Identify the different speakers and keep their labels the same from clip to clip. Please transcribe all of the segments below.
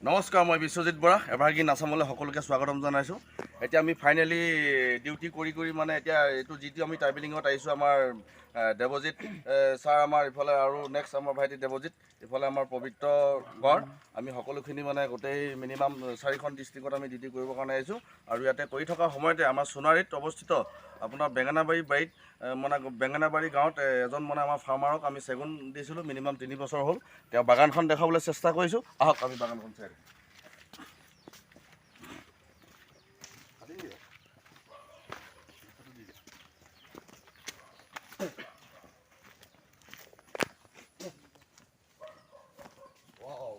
Speaker 1: নমস্কাৰ, মই বিশ্বজিৎ বৰা এভাৰগ্ৰীণ আছামলৈ সকলোকে স্বাগতম জনাইছোঁ। এতিয়া আমি ফাইনেলি ডিউটি কৰি মানে এতিয়া এইটো যিটো আমি ট্ৰাইবেলিঙত আহিছোঁ, আমাৰ দেৱজিৎ ছাৰ আমাৰ ইফালে আৰু নেক্সট আমাৰ ভাইটি দেৱজিৎ, ইফালে আমাৰ পবিত্ৰ গড়, আমি সকলোখিনি মানে গোটেই মিনিমাম 4খন ডিষ্ট্ৰিক্টত আমি ডিউটি কৰিবৰ কাৰণে আহিছোঁ। আৰু ইয়াতে কৰি থকা সময়তে আমাৰ সোণাৰীত অৱস্থিত আপোনাৰ বেঙেনাবাৰী বাৰীত মানে বেঙেনাবাৰী গাঁৱত এজন মানে আমাৰ ফাৰ্মাৰক আমি চেগুন দিছিলোঁ, মিনিমাম 3 বছৰ হ'ল। তেওঁ বাগানখন দেখাবলৈ চেষ্টা কৰিছোঁ। আহক আমি বাগানখন চাই দিওঁ।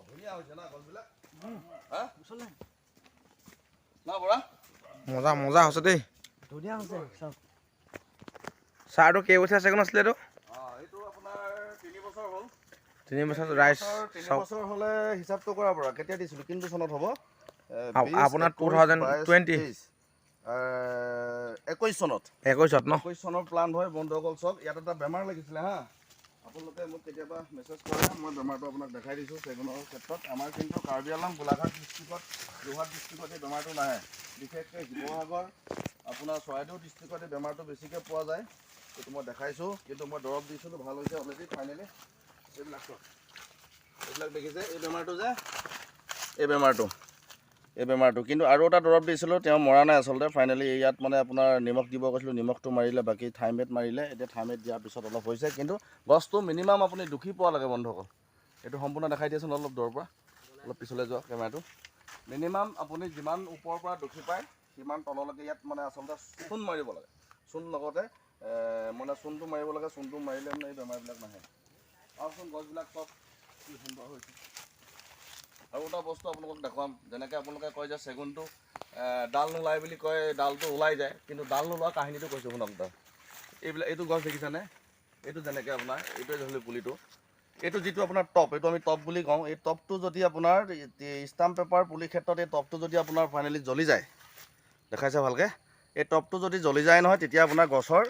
Speaker 1: ধুনীয়া হৈছে না গছবিলাক? না বৰা
Speaker 2: মজা মজা হৈছে দেই,
Speaker 3: ধুনীয়া হৈছে চব।
Speaker 2: ছাৰটো কেইবছৰ চেগুন আছিলে এইটো?
Speaker 1: এইটো আপোনাৰ 3 বছৰ হ'ল।
Speaker 2: 3 বছৰ ৰাইজ
Speaker 1: 3 বছৰ হ'লে হিচাপটো কৰা পৰা কেতিয়া দিছিলোঁ, কিন্তু চনত হ'ব?
Speaker 2: আপোনাৰ 2020
Speaker 1: 21 চনত।
Speaker 2: 21ত ন?
Speaker 1: 21 চনৰ প্লান হয় বন্ধুসকল। চব ইয়াত এটা বেমাৰ লাগিছিলে হা, আপোনালোকে মোক কেতিয়াবা মেছেজ কৰে, মই বেমাৰটো আপোনাক দেখাই দিছোঁ। চেগুনৰ ক্ষেত্ৰত আমাৰ কিন্তু কাৰ্বি আংলং, গোলাঘাট ডিষ্ট্ৰিক্টত, যোৰহাট ডিষ্ট্ৰিক্টত এই বেমাৰটো নাহে। বিশেষকৈ শিৱসাগৰ, আপোনাৰ চৰাইদেউ ডিষ্ট্ৰিক্টত এই বেমাৰটো বেছিকৈ পোৱা যায়। এইটো মই দেখাইছোঁ, কিন্তু মই দৰৱ দিছিলোঁ, ভাল হৈছে অলৰেডি ফাইনেলি। এইবিলাক দেখিছে এই বেমাৰটো যে, এই বেমাৰটো কিন্তু আৰু এটা দৰৱ দিছিলোঁ, তেওঁ মৰা নাই আচলতে। ফাইনেলি ইয়াত মানে আপোনাৰ নিমখ দিব কৈছিলোঁ, নিমখটো মাৰিলে, বাকী থাইমেট মাৰিলে। এতিয়া থাইমেট দিয়াৰ পিছত অলপ হৈছে, কিন্তু গছটো মিনিমাম আপুনি দুখি পোৱা লাগে বন্ধুসকল। এইটো সম্পূৰ্ণ দেখাই দিয়েচোন অলপ দূৰৰ পৰা, অলপ পিছলৈ যোৱা কেমেৰাটো। মিনিমাম আপুনি যিমান ওপৰৰ পৰা দুখি পায় সিমান তললৈকে ইয়াত মানে আচলতে চূণ মাৰিব লাগে। চূণ লগতে মানে চূণটো মাৰিব লাগে। চূণটো মাৰিলে মানে এই বেমাৰবিলাক নাহে। চাওকচোন গছবিলাক চব কি সুন্দৰ হৈছে। আৰু এটা বস্তু আপোনালোকক দেখুৱাম, যেনেকৈ আপোনালোকে কয় যে চেগুনটো ডাল নোলায় বুলি কয়, ডালটো ওলাই যায়, কিন্তু ডাল নোলোৱা কাহিনীটো কৈছোঁ শুনক। এইটো গছ দেখিছেনে? এইটো যেনেকৈ আপোনাৰ এইটোৱে ধৰিলে পুলিটো, এইটো যিটো আপোনাৰ টপ, এইটো আমি টপ বুলি কওঁ। এই টপটো যদি আপোনাৰ ষ্টাম্প পেপাৰ পুলি ক্ষেত্ৰত এই টপটো যদি আপোনাৰ ফাইনেলি জ্বলি যায়, দেখাইছে ভালকৈ, এই টপটো যদি জ্বলি যায় নহয়, তেতিয়া আপোনাৰ গছৰ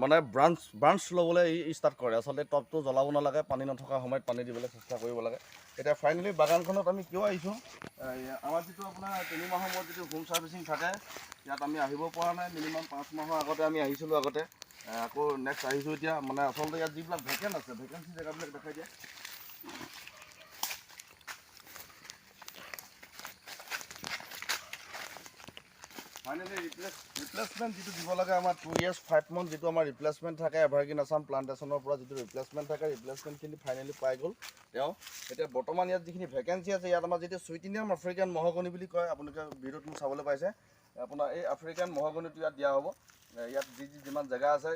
Speaker 1: মানে ব্ৰাঞ্চ ল'বলৈ ষ্টাৰ্ট কৰে। আচলতে টপটো জ্বলাব নালাগে, পানী নথকা সময়ত পানী দিবলৈ চেষ্টা কৰিব লাগে। এতিয়া ফাইনেলি বাগানখনত আমি কিয় আহিছোঁ, আমাৰ যিটো আপোনাৰ 3 মাহৰ মূৰত যিটো হোম ছাৰ্ভিচিং থাকে, ইয়াত আমি আহিব পৰা নাই। মিনিমাম 5 মাহৰ আগতে আমি আহিছিলোঁ আগতে, আকৌ নেক্সট আহিছোঁ এতিয়া। মানে আচলতে ইয়াত যিবিলাক ভেকেণ্ট আছে, ভেকেঞ্চি জেগাবিলাক দেখাই দিয়ে। ফাইনেলি ৰিপ্লেচমেণ্ট যিটো দিব লাগে, আমাৰ 2 years 5 months যিটো আমাৰ ৰিপ্লেচমেণ্ট থাকে এভাৰগ্ৰীণ আছাম প্লান্টেশ্যনৰ পৰা, যিটো ৰিপ্লেচমেণ্ট থাকে, ৰিপ্লেচমেণ্টখিনি ফাইনেলি পাই গ'ল তেওঁ। এতিয়া বৰ্তমান ইয়াত যিখিনি ভেকেঞ্চি আছে, ইয়াত আমাৰ যিটো চুইটিনিয়াম আফ্ৰিকান মহগনি বুলি কয়, আপোনালোকে ভিডিঅ'ত মোক চাবলৈ পাইছে, আপোনাৰ এই আফ্ৰিকান মহগনিটো ইয়াত দিয়া হ'ব। ইয়াত যিমান জেগা আছে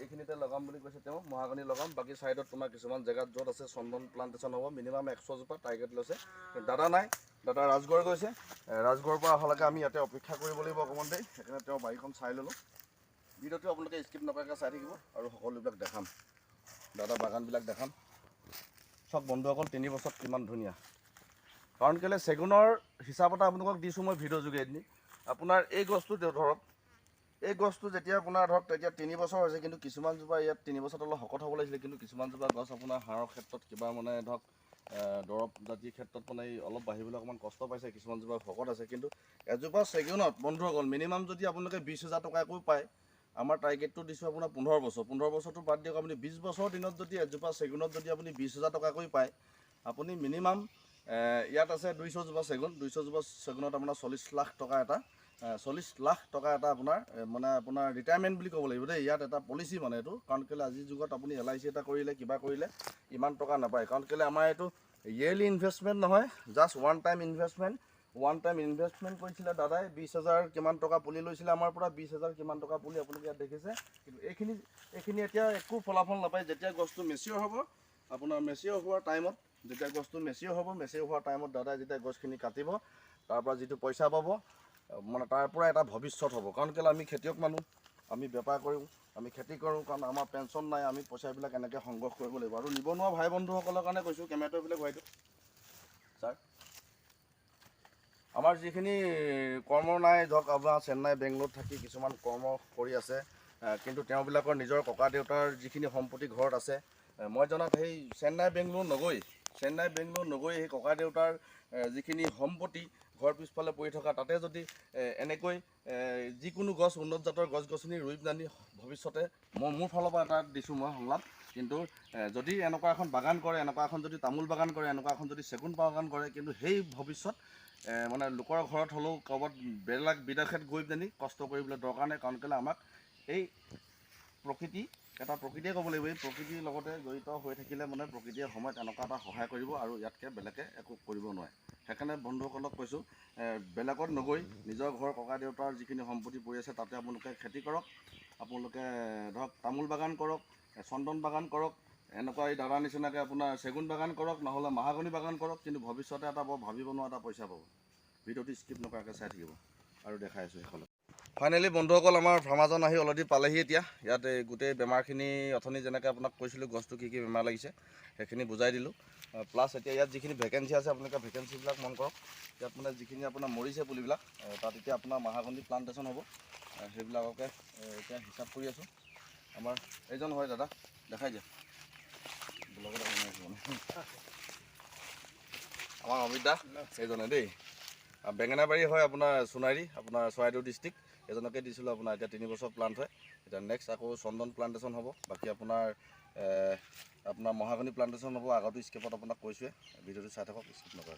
Speaker 1: এইখিনিতে লগাম বুলি কৈছে তেওঁ, মহাগনি লগাম। বাকী ছাইডত তোমাৰ কিছুমান জেগাত য'ত আছে চন্দন প্লান্টেশ্যন হ'ব। মিনিমাম 100 জোপা টাৰ্গেট লৈছে। দাদা নাই, দাদা ৰাজগড় গৈছে। ৰাজগড়ৰ পৰা অহালৈকে আমি ইয়াতে অপেক্ষা কৰিব লাগিব অকণমান দেৰি। সেইকাৰণে তেওঁ বাৰীখন চাই ল'লোঁ। ভিডিঅ'টো আপোনালোকে স্কিপ নকৰাকৈ চাই থাকিব আৰু সকলোবিলাক দেখাম, দাদা বাগানবিলাক দেখাম। চব বন্ধুসকল 3 বছৰত কিমান ধুনীয়া। কাৰণ কেলৈ চেগুনৰ হিচাপ এটা আপোনালোকক দিছোঁ মই ভিডিঅ' যোগেদি। আপোনাৰ এই গছটো ধৰক, এই গছটো যেতিয়া আপোনাৰ ধৰক তেতিয়া 3 বছৰ হৈছে, কিন্তু কিছুমান জোপা ইয়াত 3 বছৰত অলপ শকত হ'ব লাগিছিলে, কিন্তু কিছুমান জোপা গছ আপোনাৰ হাড়ৰ ক্ষেত্ৰত কিবা মানে ধৰক দৰৱ জাতিৰ ক্ষেত্ৰত মানে অলপ বাঢ়িবলৈ অকণমান কষ্ট পাইছে, কিছুমান জোপা শকত আছে। কিন্তু এজোপা চেগুনত বন্ধুসকল মিনিমাম যদি আপোনালোকে 20,000 টকাকৈ পায়, আমাৰ টাৰ্গেটটো দিছোঁ আপোনাৰ 15 বছৰ। 15 বছৰটো বাদ দিয়ক, আপুনি 20 বছৰৰ দিনত যদি এজোপা চেগুনত যদি আপুনি 20,000 টকাকৈ পায়, আপুনি মিনিমাম ইয়াত আছে 200 জোপা চেগুন। 200 জোপা চেগুনত আপোনাৰ 40 লাখ টকা এটা, 40 লাখ টকা এটা আপোনাৰ মানে আপোনাৰ ৰিটায়াৰমেণ্ট বুলি ক'ব লাগিব দেই। ইয়াত এটা পলিচি মানে এইটো, কাৰণ কেলৈ আজিৰ যুগত আপুনি LIC এটা কৰিলে, কিবা কৰিলে ইমান টকা নাপায়। কাৰণ কেলৈ আমাৰ এইটো ইয়েৰলি ইনভেষ্টমেণ্ট নহয়, just one time investment. One time investment কৰিছিলে দাদাই, 20,000 কিমান টকা পুলি লৈছিলে আমাৰ পৰা, 20,000 কিমান টকা পুলি আপোনালোকে ইয়াত দেখিছে। কিন্তু এইখিনি এতিয়া একো ফলাফল নাপায়। যেতিয়া গছটো মেচিয়ৰ হ'ব, আপোনাৰ মেচিয়ৰ হোৱাৰ টাইমত, যেতিয়া গছটো মেচিয়ৰ হ'ব, মেচিয়ৰ হোৱাৰ টাইমত দাদাই যেতিয়া গছখিনি কাটিব, তাৰপৰা যিটো পইচা পাব, মানে তাৰ পৰা এটা ভৱিষ্যত হ'ব। কাৰণ কেলৈ আমি খেতিয়ক মানুহ, আমি বেপাৰ কৰোঁ, আমি খেতি কৰোঁ, কাৰণ আমাৰ পেঞ্চন নাই। আমি পইচাবিলাক এনেকৈ সংগ্ৰহ কৰিব লাগিব। আৰু নিবনুৱা ভাই বন্ধুসকলৰ কাৰণে কৈছোঁ, কেমেৰাটো এইবিলাক হোৱাইটো ছাৰ, আমাৰ যিখিনি কৰ্ম নাই ধৰক, আপোনাৰ চেন্নাই বেংগলোৰত থাকি কিছুমান কৰ্ম কৰি আছে, কিন্তু তেওঁবিলাকৰ নিজৰ ককা দেউতাৰ যিখিনি সম্পত্তি ঘৰত আছে, মই জনাত সেই চেন্নাই বেংগলোৰ নগৈ সেই ককা দেউতাৰ যিখিনি সম্পত্তি ঘৰ পিছফালে পৰি থকা তাতে যদি এনেকৈ যিকোনো গছ উন্নত জাতৰ গছ গছনি ৰুই পেলানি ভৱিষ্যতে মোৰ ফালৰ পৰা এটা দিছোঁ মই সংলাপ। কিন্তু যদি এনেকুৱা এখন বাগান কৰে, এনেকুৱা এখন যদি তামোল বাগান কৰে, এনেকুৱা এখন যদি চেগুন বাগান কৰে, কিন্তু সেই ভৱিষ্যত মানে লোকৰ ঘৰত হ'লেও ক'ৰবাত বেলেগ বিদেশত গৈ পেলানি কষ্ট কৰিবলৈ দৰকাৰ নাই। কাৰণ কেলৈ আমাক এই প্ৰকৃতি এটা প্ৰকৃতিয়ে ক'ব লাগিব, এই প্ৰকৃতিৰ লগতে জড়িত হৈ থাকিলে মানে প্ৰকৃতিয়ে সময়ত এনেকুৱা এটা সহায় কৰিব আৰু ইয়াতকৈ বেলেগে একো কৰিব নোৱাৰে। সেইকাৰণে বন্ধুসকলক কৈছোঁ, বেলেগত নগৈ নিজৰ ঘৰ ককা দেউতাৰ যিখিনি সম্পত্তি পৰি আছে তাতে আপোনালোকে খেতি কৰক। আপোনালোকে ধৰক তামোল বাগান কৰক, চন্দন বাগান কৰক, এনেকুৱা এই দাদাৰ নিচিনাকৈ আপোনাৰ চেগুন বাগান কৰক, নহ'লে মাহাগনি বাগান কৰক। কিন্তু ভৱিষ্যতে এটা বৰ ভাবিব নোৱাৰা এটা পইচা পাব। ভিডিঅ'টো স্কিপ নকৰাকৈ চাই থাকিব আৰু দেখাই আছোঁ সেইফালে। ফাইনেলি বন্ধুসকল, আমাৰ ফাৰ্মাৰজন আহি অলৰেডি পালেহি। এতিয়া ইয়াত গোটেই বেমাৰখিনি অথনি যেনেকৈ আপোনাক কৈছিলোঁ গছটো কি বেমাৰ লাগিছে সেইখিনি বুজাই দিলোঁ। প্লাছ এতিয়া ইয়াত যিখিনি ভেকেঞ্চি আছে আপোনালোকে ভেকেঞ্চিবিলাক মন কৰক। ইয়াত মানে যিখিনি আপোনাৰ মৰিছে পুলিবিলাক তাত এতিয়া আপোনাৰ মাহাগনি প্লান্টেশ্যন হ'ব। সেইবিলাককে এতিয়া হিচাপ কৰি আছোঁ। আমাৰ এইজন হয় দাদা, দেখাই দিয়া ব্লগত আমাৰ অমিত দা এইজনে দেই। বেঙেনাবাৰী হয় আপোনাৰ সোণাৰী, আপোনাৰ চৰাইদেউ ডিষ্ট্ৰিক্ট। এজনকে দিছিলোঁ আপোনাৰ এতিয়া 3 বছৰ প্লান্ট হয়। এতিয়া নেক্সট আকৌ চন্দন প্লান্টেশ্যন হ'ব। বাকী আপোনাৰ মহাগনি প্লান্টেশ্যন হ'ব। আগতো স্কেপত আপোনাক কৈছোঁৱে, ভিডিঅ'টো চাই থাকক, স্কিপ নকৰে।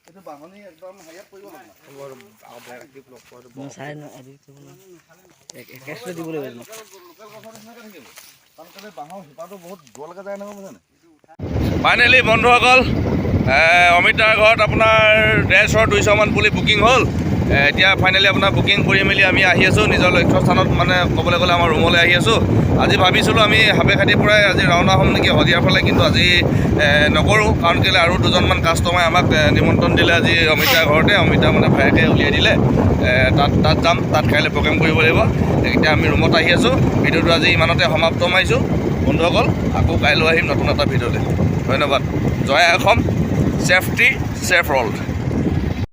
Speaker 1: এইটো বাহনি একদম হেৰিয়াত পৰিব লাগিব। বাঁহৰ শিপাটো বহুত দূৰলৈকে যায় নহয়, বুজিছেনে?
Speaker 2: ফাইনেলি বন্ধুসকল, অমিত দাৰ ঘৰত আপোনাৰ 150-200 মান পুলি বুকিং হ'ল। এতিয়া ফাইনেলি আপোনাৰ বুকিং কৰি মেলি আমি আহি আছোঁ নিজৰ লক্ষ্যস্থানত, মানে ক'বলৈ গ'লে আমাৰ ৰুমলৈ আহি আছোঁ। আজি ভাবিছিলোঁ আমি সাপেখাতিৰ পৰাই আজি ৰাওনা হ'ম নেকি শদিয়াৰ ফালে, কিন্তু আজি নকৰোঁ। কাৰণ কেলৈ আৰু 2জনমান কাষ্টমাৰে আমাক নিমন্ত্ৰণ দিলে আজি অমিত দাৰ ঘৰতে। অমিত দা মানে ভায়েকে উলিয়াই দিলে, তাত যাম, তাত কাইলৈ প্ৰগ্ৰেম কৰিব লাগিব। এতিয়া আমি ৰুমত আহি আছোঁ। ভিডিঅ'টো আজি ইমানতে সমাপ্ত মাৰিছোঁ বন্ধুসকল। আকৌ কাইলৈ আহিম নতুন এটা ভিডিঅ'লৈ। ধন্যবাদ। জয় অসম, ছেফটি ছেফ ৱৰ্ল্ড।